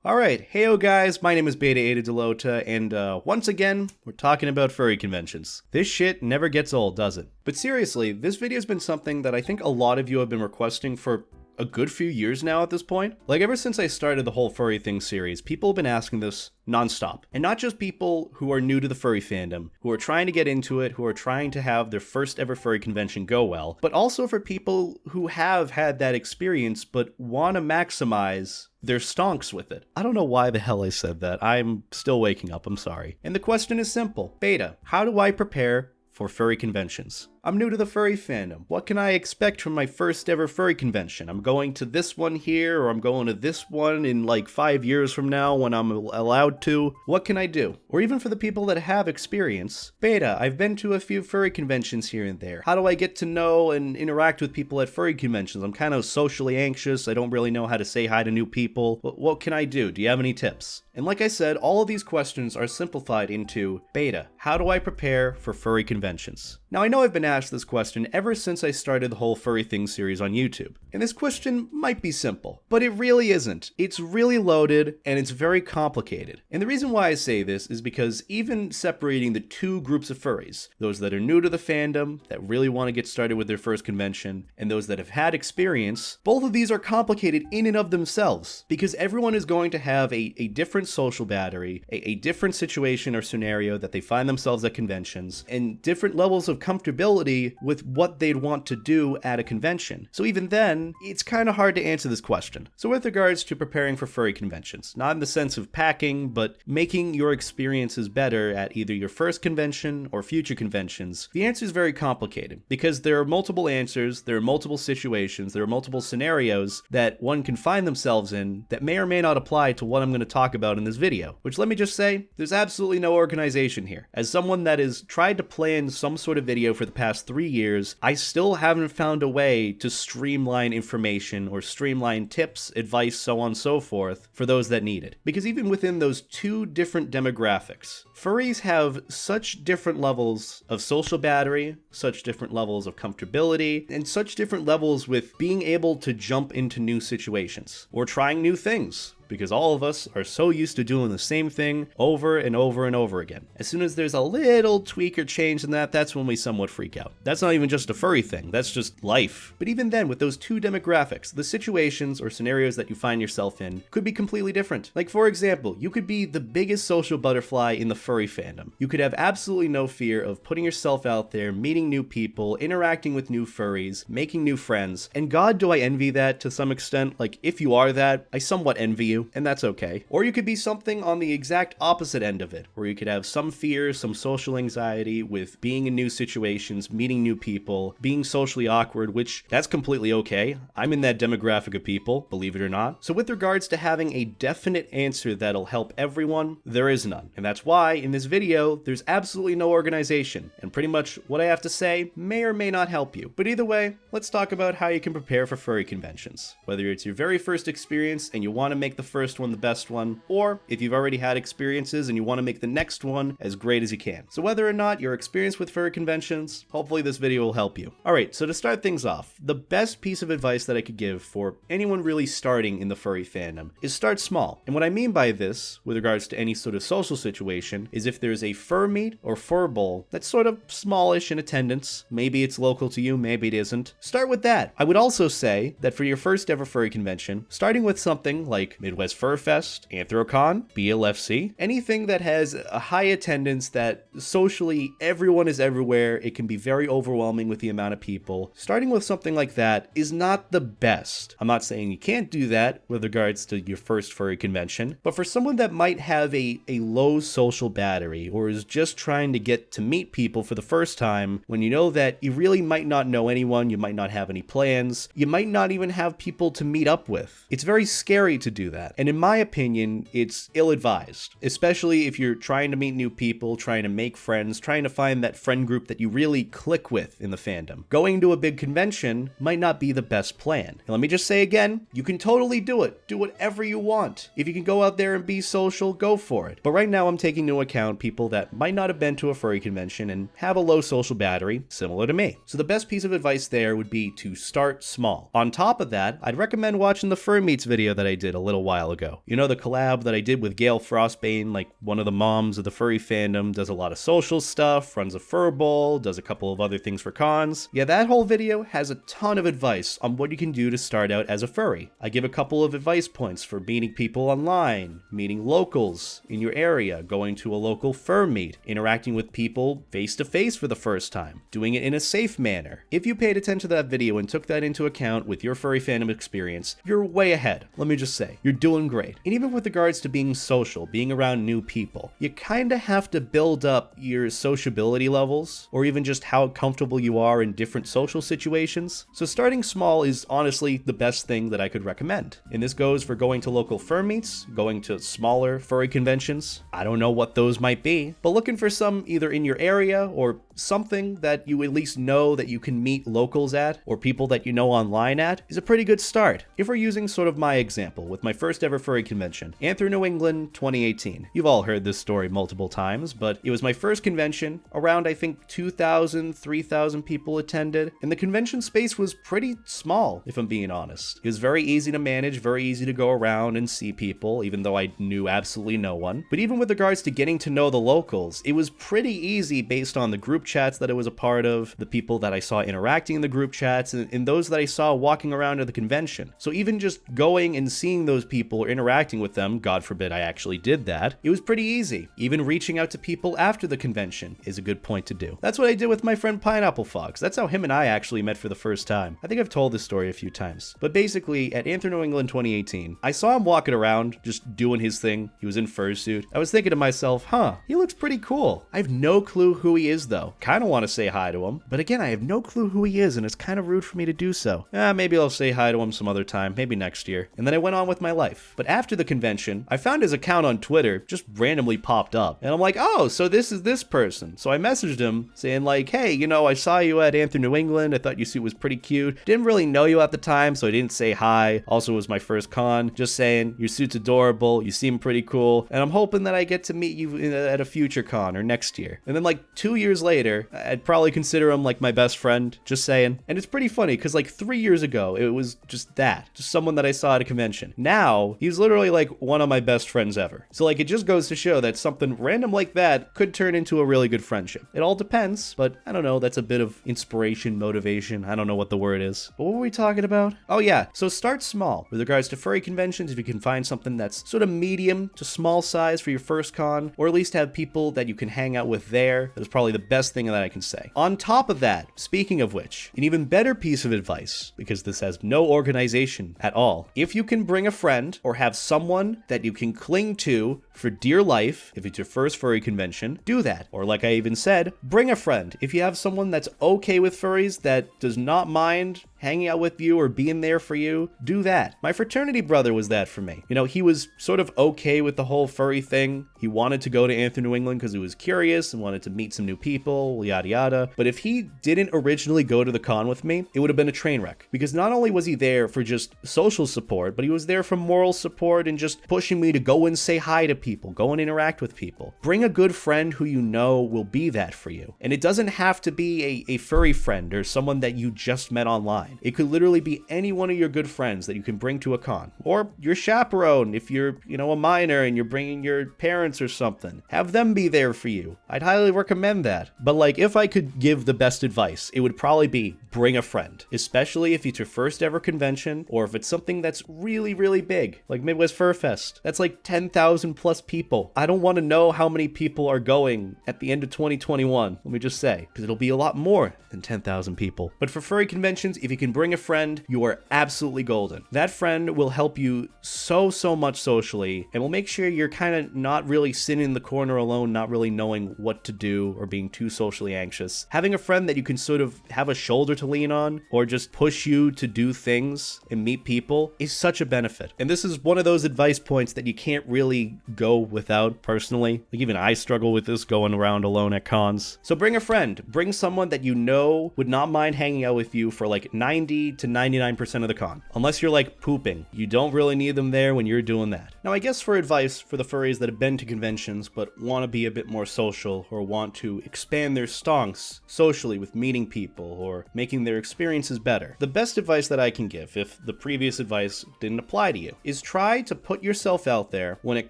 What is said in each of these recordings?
Alright, heyo guys, my name is BetaEtaDelota, and once again, we're talking about furry conventions. This shit never gets old, does it? But seriously, this video's been something that I think a lot of you have been requesting for a good few years now at this point. Like ever since I started the whole furry thing series, people have been asking this nonstop. And not just people who are new to the furry fandom, who are trying to get into it, who are trying to have their first ever furry convention go well, but also for people who have had that experience but want to maximize their stonks with it. I don't know why the hell I said that. I'm still waking up, I'm sorry. And the question is simple. Beta, how do I prepare for furry conventions? I'm new to the furry fandom. What can I expect from my first ever furry convention? I'm going to this one here, or I'm going to this one in like 5 years from now when I'm allowed to. What can I do? Or even for the people that have experience. Beta, I've been to a few furry conventions here and there. How do I get to know and interact with people at furry conventions? I'm kind of socially anxious. I don't really know how to say hi to new people. What can I do? Do you have any tips? And like I said, all of these questions are simplified into Beta, how do I prepare for furry conventions? Now I know I've been asked this question ever since I started the whole furry thing series on YouTube. And this question might be simple, but it really isn't. It's really loaded and it's very complicated. And the reason why I say this is because even separating the two groups of furries, those that are new to the fandom, that really want to get started with their first convention, and those that have had experience, both of these are complicated in and of themselves because everyone is going to have a different social battery, a different situation or scenario that they find themselves at conventions, and different levels of comfortability with what they'd want to do at a convention. So even then, it's kind of hard to answer this question. So with regards to preparing for furry conventions, not in the sense of packing, but making your experiences better at either your first convention or future conventions, the answer is very complicated because there are multiple answers, there are multiple situations, there are multiple scenarios that one can find themselves in that may or may not apply to what I'm going to talk about in this video, which let me just say, there's absolutely no organization here. As someone that has tried to plan some sort of video for the past 3 years, I still haven't found a way to streamline information or streamline tips, advice, so on and so forth for those that need it. Because even within those two different demographics, furries have such different levels of social battery, such different levels of comfortability, and such different levels with being able to jump into new situations or trying new things. Because all of us are so used to doing the same thing over and over and over again. As soon as there's a little tweak or change in that, that's when we somewhat freak out. That's not even just a furry thing, that's just life. But even then, with those two demographics, the situations or scenarios that you find yourself in could be completely different. Like for example, you could be the biggest social butterfly in the furry fandom. You could have absolutely no fear of putting yourself out there, meeting new people, interacting with new furries, making new friends. And God, do I envy that to some extent. Like if you are that, I somewhat envy you. And that's okay. Or you could be something on the exact opposite end of it, where you could have some fear, some social anxiety with being in new situations, meeting new people, being socially awkward, which that's completely okay. I'm in that demographic of people, believe it or not. So with regards to having a definite answer that'll help everyone, there is none. And that's why in this video, there's absolutely no organization. And pretty much what I have to say may or may not help you. But either way, let's talk about how you can prepare for furry conventions. Whether it's your very first experience and you want to make the first one the best one, or if you've already had experiences and you want to make the next one as great as you can. So whether or not you're experienced with furry conventions, hopefully this video will help you. Alright, so to start things off, the best piece of advice that I could give for anyone really starting in the furry fandom is start small. And what I mean by this, with regards to any sort of social situation, is if there's a fur meet or fur bowl that's sort of smallish in attendance, maybe it's local to you, maybe it isn't, start with that. I would also say that for your first ever furry convention, starting with something like Midwest Fur Fest, Anthrocon, BLFC, anything that has a high attendance that socially everyone is everywhere, it can be very overwhelming with the amount of people. Starting with something like that is not the best. I'm not saying you can't do that with regards to your first furry convention, but for someone that might have a low social battery or is just trying to get to meet people for the first time, when you know that you really might not know anyone, you might not have any plans, you might not even have people to meet up with. It's very scary to do that. And in my opinion, it's ill-advised, especially if you're trying to meet new people, trying to make friends, trying to find that friend group that you really click with in the fandom. Going to a big convention might not be the best plan. And let me just say again, you can totally do it. Do whatever you want. If you can go out there and be social, go for it. But right now I'm taking into account people that might not have been to a furry convention and have a low social battery, similar to me. So the best piece of advice there would be to start small. On top of that, I'd recommend watching the Fur Meets video that I did a little while while ago. You know, the collab that I did with Gail Frostbane, like one of the moms of the furry fandom, does a lot of social stuff, runs a fur bowl, does a couple of other things for cons. Yeah, that whole video has a ton of advice on what you can do to start out as a furry. I give a couple of advice points for meeting people online, meeting locals in your area, going to a local fur meet, interacting with people face to face for the first time, doing it in a safe manner. If you paid attention to that video and took that into account with your furry fandom experience, you're way ahead. Let me just say, you're doing great. And even with regards to being social, being around new people, you kinda have to build up your sociability levels, or even just how comfortable you are in different social situations. So starting small is honestly the best thing that I could recommend. And this goes for going to local fur meets, going to smaller furry conventions. I don't know what those might be, but looking for some either in your area or something that you at least know that you can meet locals at, or people that you know online at, is a pretty good start. If we're using sort of my example with my first ever furry convention, Anther New England 2018. You've all heard this story multiple times, but it was my first convention. Around, I think, 2,000, 3,000 people attended, and the convention space was pretty small, if I'm being honest. It was very easy to manage, very easy to go around and see people, even though I knew absolutely no one. But even with regards to getting to know the locals, it was pretty easy based on the group chats that I was a part of, the people that I saw interacting in the group chats, and those that I saw walking around at the convention. So even just going and seeing those people or interacting with them, God forbid I actually did that, it was pretty easy. Even reaching out to people after the convention is a good point to do. That's what I did with my friend Pineapple Fox. That's how him and I actually met for the first time. I think I've told this story a few times. But basically, at Anther New England 2018, I saw him walking around, just doing his thing. He was in fursuit. I was thinking to myself, he looks pretty cool. I have no clue who he is though. Kinda want to say hi to him, but again, I have no clue who he is, and it's kind of rude for me to do so. Maybe I'll say hi to him some other time, maybe next year. And then I went on with my life. But after the convention, I found his account on Twitter just randomly popped up. And I'm like, oh, so this is this person. So I messaged him saying like, hey, you know, I saw you at Anther New England. I thought your suit was pretty cute. Didn't really know you at the time, so I didn't say hi. Also, it was my first con. Just saying, your suit's adorable. You seem pretty cool. And I'm hoping that I get to meet you at a future con or next year. And then like 2 years later, I'd probably consider him like my best friend. Just saying. And it's pretty funny because like 3 years ago, it was just someone that I saw at a convention. Now, he's literally like one of my best friends ever. So like it just goes to show that something random like that could turn into a really good friendship. It all depends, but I don't know, that's a bit of inspiration, motivation. I don't know what the word is. But what were we talking about? Oh yeah, so start small. With regards to furry conventions, if you can find something that's sort of medium to small size for your first con, or at least have people that you can hang out with there, that is probably the best thing that I can say. On top of that, speaking of which, an even better piece of advice, because this has no organization at all, if you can bring a friend or have someone that you can cling to for dear life, if it's your first furry convention, do that. Or like I even said, bring a friend. If you have someone that's okay with furries, that does not mind hanging out with you or being there for you, do that. My fraternity brother was that for me. You know, he was sort of okay with the whole furry thing. He wanted to go to Anther New England because he was curious and wanted to meet some new people, yada yada. But if he didn't originally go to the con with me, it would have been a train wreck. Because not only was he there for just social support, but he was there for moral support and just pushing me to go and say hi to people, go and interact with people. Bring a good friend who you know will be that for you. And it doesn't have to be a furry friend or someone that you just met online. It could literally be any one of your good friends that you can bring to a con. Or your chaperone if you're, you know, a minor and you're bringing your parents or something. Have them be there for you. I'd highly recommend that. But like, if I could give the best advice, it would probably be bring a friend. Especially if it's your first ever convention, or if it's something that's really, really big, like Midwest Fur Fest. That's like 10,000 plus people. I don't want to know how many people are going at the end of 2021, let me just say, because it'll be a lot more than 10,000 people. But for furry conventions, if you can bring a friend, you are absolutely golden. That friend will help you so much socially, and will make sure you're kind of not really sitting in the corner alone, not really knowing what to do or being too socially anxious. Having a friend that you can sort of have a shoulder to lean on, or just push you to do things and meet people, is such a benefit. And this is one of those advice points that you can't really go without personally. Like even I struggle with this going around alone at cons. So bring a friend, bring someone that you know would not mind hanging out with you for like 90 to 99% of the con. Unless you're like pooping. You don't really need them there when you're doing that. Now, I guess for advice for the furries that have been to conventions but want to be a bit more social or want to expand their stonks socially with meeting people or making their experiences better, the best advice that I can give, if the previous advice didn't apply to you, is try to put yourself out there when it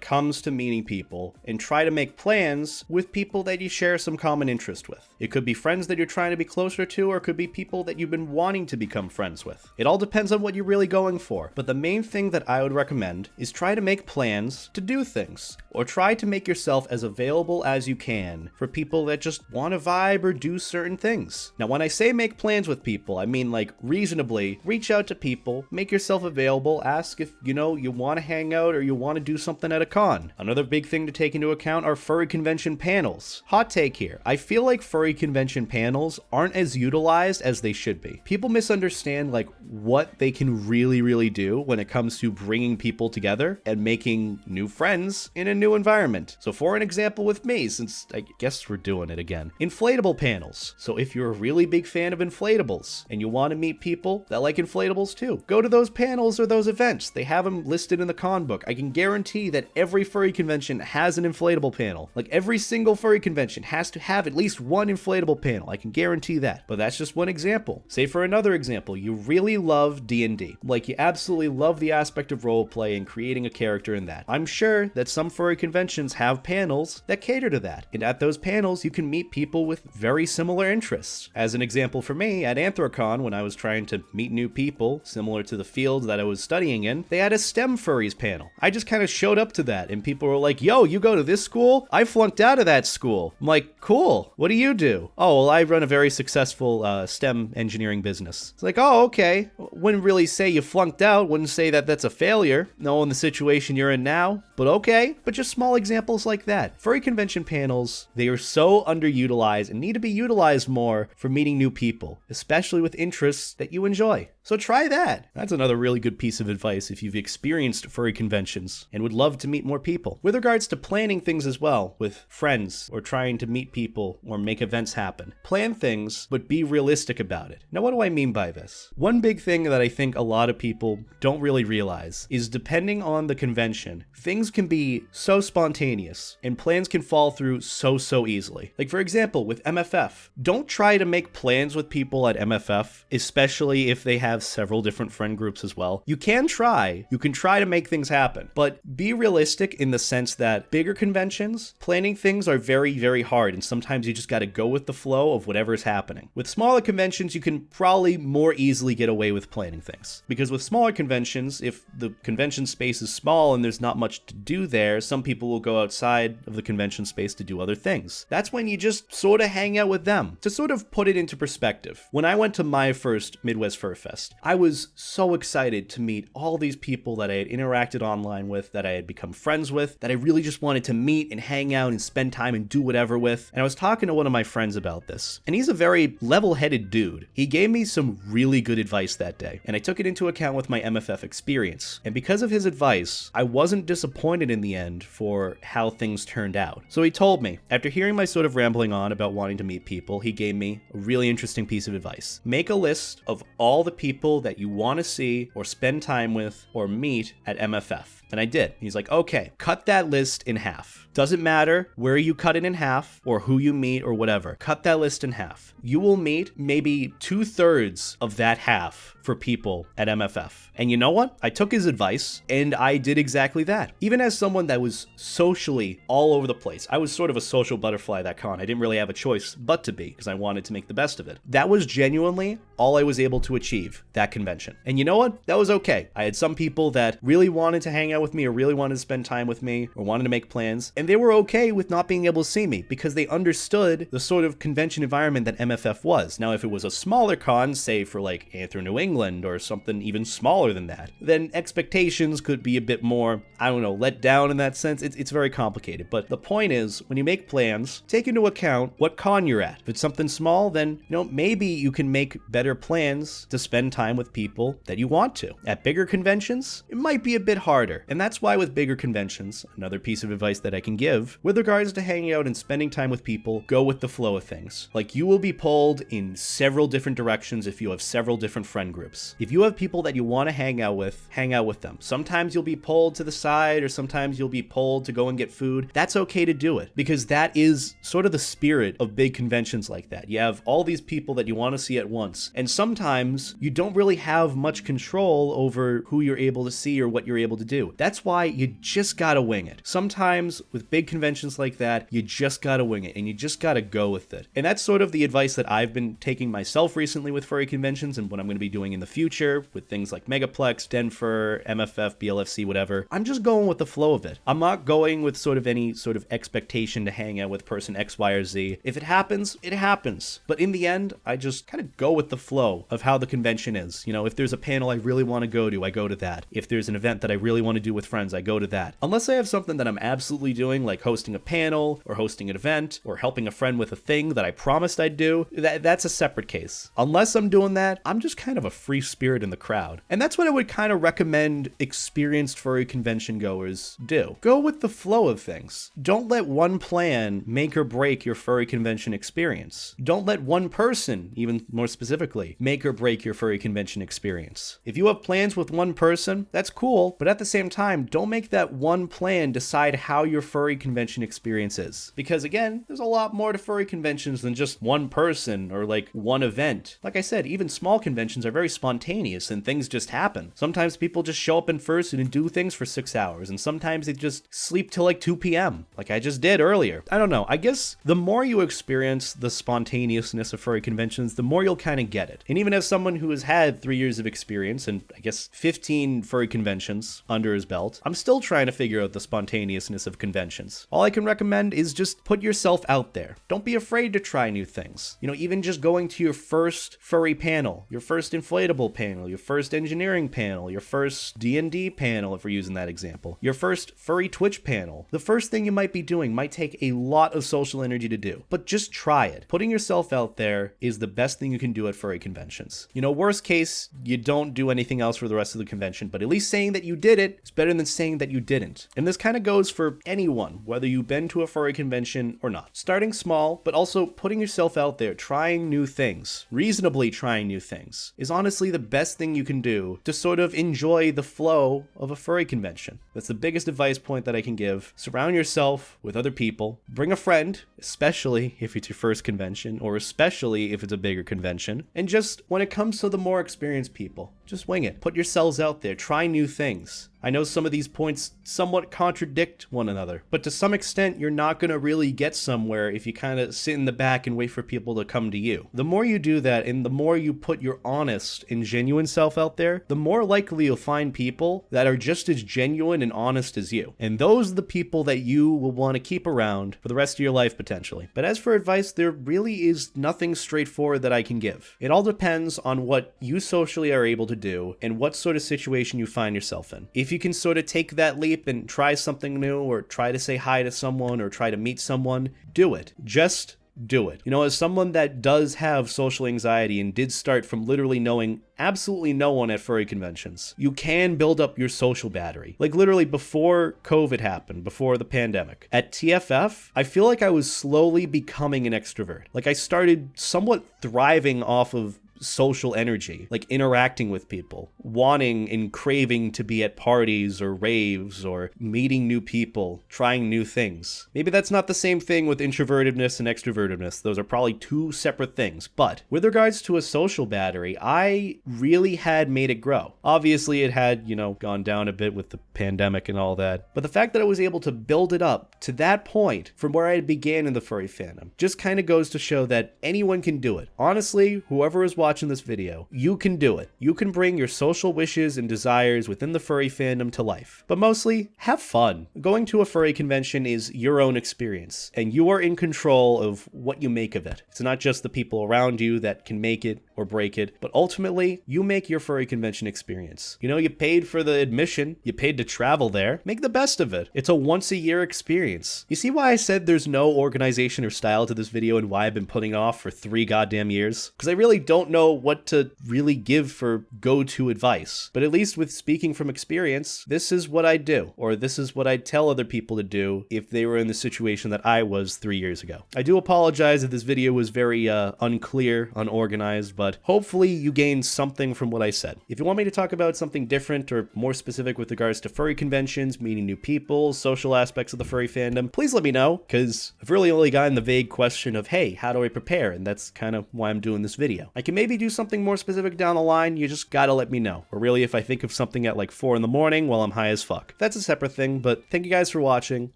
comes to meeting people and try to make plans with people that you share some common interest with. It could be friends that you're trying to be closer to, or it could be people that you've been wanting to become friends with. It all depends on what you're really going for, but the main thing that I would recommend is try to make plans to do things, or try to make yourself as available as you can for people that just want to vibe or do certain things. Now, when I say make plans with people, I mean like reasonably reach out to people, make yourself available, ask if, you want to hang out or you want to do something at a con. Another big thing to take into account are furry convention panels. Hot take here. I feel like furry convention panels aren't as utilized as they should be. People misunderstand like what they can really do when it comes to bringing people together and making new friends in a new environment. So for an example with me, since I guess we're doing it again, inflatable panels. So if you're a really big fan of inflatables and you want to meet people that like inflatables too, go to those panels or those events. They have them listed in the con book. I can guarantee that every furry convention has an inflatable panel. Like every single furry convention has to have at least one inflatable panel. I can guarantee that. But that's just one example. Say for another example, you really love D&D. Like you absolutely love the aspect of roleplay and creating a character in that. I'm sure that some furry conventions have panels that cater to that. And at those panels, you can meet people with very similar interests. As an example for me, at Anthrocon, when I was trying to meet new people similar to the field that I was studying in, they had a STEM furries panel. I just kind of showed up to that and people were like, yo, you go to this school? I flunked out of that school. I'm like, cool. What do you do? Oh, well, I run a very successful STEM engineering business. It's like, oh, okay. Wouldn't really say you flunked out. Wouldn't say that that's a failure, knowing the situation you're in now. But okay. But just small examples like that. Furry convention panels, they are so underutilized and need to be utilized more for meeting new people, especially with interests that you enjoy. So try that. That's another really good piece of advice if you've experienced furry conventions and would love to meet more people. With regards to planning things as well, with friends or trying to meet people or make events happen, plan things, but be realistic about it. Now, what do I mean by this? One big thing that I think a lot of people don't really realize is depending on the convention, things can be so spontaneous and plans can fall through so easily. Like for example, with MFF, don't try to make plans with people at MFF, especially if they have several different friend groups as well. You can try to make things happen, but be realistic in the sense that bigger conventions, planning things are very hard, and sometimes you just got to go with the flow of whatever is happening. With smaller conventions, you can probably more easily get away with planning things, because with smaller conventions, if the convention space is small and there's not much to do there, some people will go outside of the convention space to do other things. That's when you just sort of hang out with them. To sort of put it into perspective, when I went to my first Midwest Fur Fest, I was so excited to meet all these people that I had interacted online with, that I had become friends with, that I really just wanted to meet and hang out and spend time and do whatever with. And I was talking to one of my friends about this, and he's a very level-headed dude. He gave me some really good advice that day, and I took it into account with my MFF experience. And because of his advice, I wasn't disappointed in the end for how things turned out. So he told me, after hearing my sort of rambling on about wanting to meet people, he gave me a really interesting piece of advice. Make a list of all the people that you want to see or spend time with or meet at MFF. And I did. He's like, okay, cut that list in half. Doesn't matter where you cut it in half or who you meet or whatever. Cut that list in half. You will meet maybe 2/3 of that half for people at MFF. And you know what? I took his advice and I did exactly that. Even as someone that was socially all over the place, I was sort of a social butterfly at that con. I didn't really have a choice but to be, because I wanted to make the best of it. That was genuinely all I was able to achieve that convention. And you know what? That was okay. I had some people that really wanted to hang out with me or really wanted to spend time with me or wanted to make plans, and they were okay with not being able to see me because they understood the sort of convention environment that MFF was. Now, if it was a smaller con, say for like Anthro New England or something even smaller than that, then expectations could be a bit more, I don't know, let down in that sense. It's very complicated. But the point is, when you make plans, take into account what con you're at. If it's something small, then, maybe you can make better plans to spend time with people that you want to. At bigger conventions, it might be a bit harder. And that's why with bigger conventions, another piece of advice that I can give, with regards to hanging out and spending time with people, go with the flow of things. Like, you will be pulled in several different directions if you have several different friend groups. If you have people that you want to hang out with them. Sometimes you'll be pulled to the side, or sometimes you'll be pulled to go and get food. That's okay to do it, because that is sort of the spirit of big conventions like that. You have all these people that you want to see at once, and sometimes you don't really have much control over who you're able to see or what you're able to do. That's why you just gotta wing it. Sometimes with big conventions like that, you just gotta wing it, and you just gotta go with it. And that's sort of the advice that I've been taking myself recently with furry conventions, and what I'm going to be doing in the future with things like Megaplex, Denver, MFF, BLFC, whatever. I'm just going with the flow of it. I'm not going with sort of any sort of expectation to hang out with person X, Y, or Z. If it happens, it happens. But in the end, I just kind of go with the flow of how the convention is. You know, if there's a panel I really want to go to, I go to that. If there's an event that I really want to do with friends, I go to that. Unless I have something that I'm absolutely doing, like hosting a panel, or hosting an event, or helping a friend with a thing that I promised I'd do, that's a separate case. Unless I'm doing that, I'm just kind of a free spirit in the crowd. And that's what I would kind of recommend experienced furry convention goers do. Go with the flow of things. Don't let one plan make or break your furry convention experience. Don't let one person, even more specifically, make or break your furry convention experience. If you have plans with one person, that's cool, but at the same time, don't make that one plan decide how your furry convention experience is. Because again, there's a lot more to furry conventions than just one person or like one event. Like I said, even small conventions are very spontaneous and things just happen. Sometimes people just show up in FURSONA and do things for 6 hours, and sometimes they just sleep till like 2 p.m. like I just did earlier. I don't know. I guess the more you experience the spontaneousness of furry conventions, the more you'll kind of get it. And even as someone who has had 3 years of experience and I guess 15 furry conventions under his belt, I'm still trying to figure out the spontaneousness of conventions. All I can recommend is just put yourself out there. Don't be afraid to try new things. You know, even just going to your first furry panel, your first inflatable panel, your first engineering panel, your first D&D panel, if we're using that example, your first furry Twitch panel. The first thing you might be doing might take a lot of social energy to do, but just try it. Putting yourself out there is the best thing you can do at furry conventions. You know, worst case, you don't do anything else for the rest of the convention, but at least saying that you did it is better than saying that you didn't. And this kind of goes for anyone, whether you've been to a furry convention or not. Starting small, but also putting yourself out there, trying new things, reasonably trying new things, is honestly the best thing you can do to sort of enjoy the flow of a furry convention. That's the biggest advice point that I can give. Surround yourself with other people. Bring a friend, especially if it's your first convention, or especially if it's a bigger convention. And just when it comes to the more experienced people, just wing it. Put yourselves out there. Try new things. I know some of these points somewhat contradict one another, but to some extent, you're not going to really get somewhere if you kind of sit in the back and wait for people to come to you. The more you do that, and the more you put your honest and genuine self out there, the more likely you'll find people that are just as genuine and honest as you. And those are the people that you will want to keep around for the rest of your life, potentially. But as for advice, there really is nothing straightforward that I can give. It all depends on what you socially are able to do and what sort of situation you find yourself in. If you can sort of take that leap and try something new, or try to say hi to someone, or try to meet someone, do it. Just do it. You know, as someone that does have social anxiety and did start from literally knowing absolutely no one at furry conventions, you can build up your social battery. Like literally before COVID happened, before the pandemic, at TFF, I feel like I was slowly becoming an extrovert. Like I started somewhat thriving off of social energy, like interacting with people, wanting and craving to be at parties or raves or meeting new people, trying new things. Maybe that's not the same thing with introvertedness and extrovertedness. Those are probably two separate things. But with regards to a social battery, I really had made it grow. Obviously, it had, you know, gone down a bit with the pandemic and all that. But the fact that I was able to build it up to that point from where I began in the furry fandom just kind of goes to show that anyone can do it. Honestly, whoever is watching this video, you can do it. You can bring your social wishes and desires within the furry fandom to life. But mostly, have fun. Going to a furry convention is your own experience, and you are in control of what you make of it. It's not just the people around you that can make it or break it, but ultimately, you make your furry convention experience. You know, you paid for the admission, you paid to travel there, make the best of it. It's a once-a-year experience. You see why I said there's no organization or style to this video and why I've been putting it off for 3 goddamn years? Because I really don't know know what to really give for go-to advice. But at least with speaking from experience, this is what I do, or this is what I'd tell other people to do if they were in the situation that I was 3 years ago. I do apologize if this video was very unclear, unorganized, but hopefully you gained something from what I said. If you want me to talk about something different or more specific with regards to furry conventions, meeting new people, social aspects of the furry fandom, please let me know, because I've really only gotten the vague question of, hey, how do I prepare? And that's kind of why I'm doing this video. I can maybe do something more specific down the line, you just gotta let me know. Or really, if I think of something at like 4 in the morning while I'm high as fuck. That's a separate thing, but thank you guys for watching.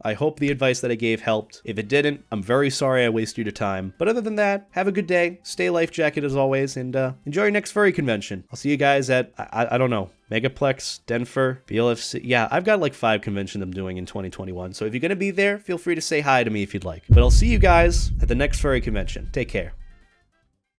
I hope the advice that I gave helped. If it didn't, I'm very sorry I wasted your time. But other than that, have a good day, stay life jacket as always, and enjoy your next furry convention. I'll see you guys at, I don't know, Megaplex, Denver, BLFC. Yeah, I've got like 5 conventions I'm doing in 2021. So if you're going to be there, feel free to say hi to me if you'd like. But I'll see you guys at the next furry convention. Take care.